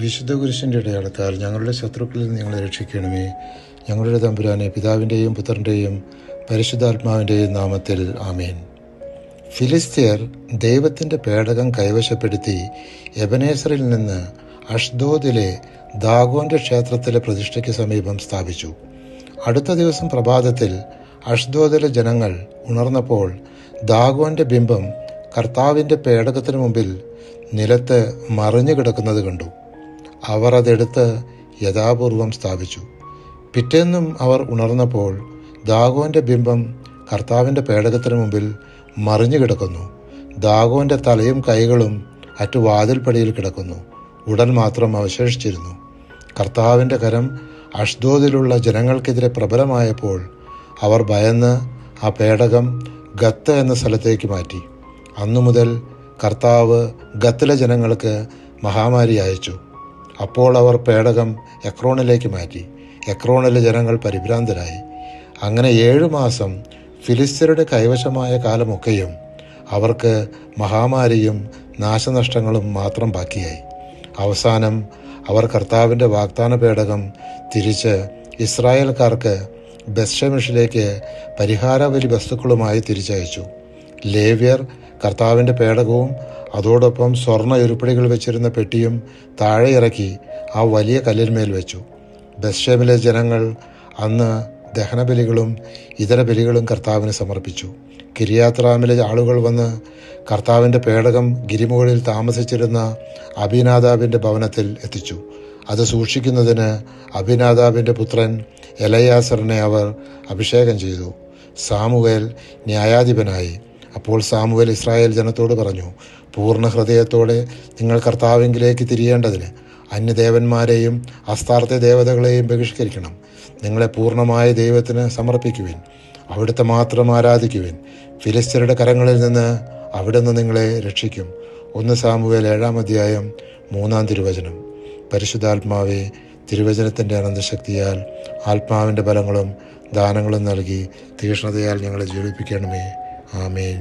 വിശുദ്ധ കുരിശിൻ്റെ ഇടയാളത്താൽ ഞങ്ങളുടെ ശത്രുക്കളിൽ നിന്ന് ഞങ്ങളെ രക്ഷിക്കണമേ. ഞങ്ങളുടെ തമ്പുരാനെ, പിതാവിൻ്റെയും പുത്രൻ്റെയും പരിശുദ്ധാത്മാവിൻ്റെയും നാമത്തിൽ ആമേൻ. ഫിലിസ്ത്യർ ദൈവത്തിൻ്റെ പേടകം കൈവശപ്പെടുത്തി എബനേസറിൽ നിന്ന് അഷ്ദോദിലെ ദാഗോൻ്റെ ക്ഷേത്രത്തിലെ പ്രതിഷ്ഠയ്ക്ക് സമീപം സ്ഥാപിച്ചു. അടുത്ത ദിവസം പ്രഭാതത്തിൽ അഷ്ദോദിലെ ജനങ്ങൾ ഉണർന്നപ്പോൾ ദാഗോൻ്റെ ബിംബം കർത്താവിൻ്റെ പേടകത്തിന് മുമ്പിൽ നിലത്ത് മറിഞ്ഞു കിടക്കുന്നത് കണ്ടു. അവർ അതെടുത്ത് യഥാപൂർവം സ്ഥാപിച്ചു. പിറ്റേന്നും അവർ ഉണർന്നപ്പോൾ ദാഗോൻ്റെ ബിംബം കർത്താവിൻ്റെ പേടകത്തിന് മുമ്പിൽ മറിഞ്ഞു കിടക്കുന്നു. ദാഗോൻ്റെ തലയും കൈകളും വാതിൽപ്പടിയിൽ കിടക്കുന്നു. ഉടൽ മാത്രം അവശേഷിച്ചിരുന്നു. കർത്താവിൻ്റെ കരം അഷ്ദോദിലുള്ള ജനങ്ങൾക്കെതിരെ പ്രബലമായപ്പോൾ അവർ ഭയന്ന് ആ പേടകം ഗത്ത് എന്ന സ്ഥലത്തേക്ക് മാറ്റി. അന്നു മുതൽ കർത്താവ് ഗത്തിലെ ജനങ്ങൾക്ക് മഹാമാരി അയച്ചു. അപ്പോൾ അവർ പേടകം എക്രോണിലേക്ക് മാറ്റി. എക്രോണിലെ ജനങ്ങൾ പരിഭ്രാന്തരായി. അങ്ങനെ 7 മാസം ഫിലിസ്ത്യരുടെ കൈവശമായ കാലമൊക്കെയും അവർക്ക് മഹാമാരിയും നാശനഷ്ടങ്ങളും മാത്രം ബാക്കിയായി. അവസാനം അവർ കർത്താവിൻ്റെ വാഗ്ദാന പേടകം തിരിച്ച് ഇസ്രായേൽക്കാർക്ക് ബെത്ഷെമിഷിലേക്ക് പരിഹാരബലി വസ്തുക്കളുമായി തിരിച്ചയച്ചു. ലേവ്യർ കർത്താവിൻ്റെ പേടകവും അതോടൊപ്പം സ്വർണ്ണ ഉരുപ്പടികൾ വെച്ചിരുന്ന പെട്ടിയും താഴെ ഇറക്കി ആ വലിയ കല്ലിന്മേൽ വെച്ചു. ബെത്ഷെമിലെ ജനങ്ങൾ അന്ന് ദഹനബലികളും ഇതര ബലികളും കർത്താവിന് സമർപ്പിച്ചു. കിര്യാത്രാമിലെ ആളുകൾ വന്ന് കർത്താവിൻ്റെ പേടകം ഗിരിമുകളിൽ താമസിച്ചിരുന്ന അബിനാദാബിൻ്റെ ഭവനത്തിൽ എത്തിച്ചു. അത് സൂക്ഷിക്കുന്നതിന് അബിനാദാബിൻ്റെ പുത്രൻ എലയാസറിനെ അവർ അഭിഷേകം ചെയ്തു. സാമുവേൽ ന്യായാധിപനായി. അപ്പോൾ സാമുവേൽ ഇസ്രായേൽ ജനത്തോട് പറഞ്ഞു, പൂർണ്ണ ഹൃദയത്തോടെ നിങ്ങൾ കർത്താവിലേക്ക് തിരിയേണ്ടതിന് അന്യദേവന്മാരെയും അസ്താർത്ഥ ദേവതകളെയും ബഹിഷ്കരിക്കണം. നിങ്ങളെ പൂർണ്ണമായ ദൈവത്തിന് സമർപ്പിക്കുവിൻ. അവിടുത്തെ മാത്രം ആരാധിക്കുവിൻ. ഫിലിസ്ത്യരുടെ കരങ്ങളിൽ നിന്ന് അവിടുന്ന് നിങ്ങളെ രക്ഷിക്കും. 1 സാമുവേൽ 7-ാം അധ്യായം 3-ാം തിരുവചനം. പരിശുദ്ധാത്മാവെ, തിരുവചനത്തിൻ്റെ അനന്തശക്തിയാൽ ആത്മാവിൻ്റെ ബലങ്ങളും ദാനങ്ങളും നൽകി തീക്ഷ്ണതയാൽ ഞങ്ങളെ ജീവിപ്പിക്കണമേ. ആമേൻ.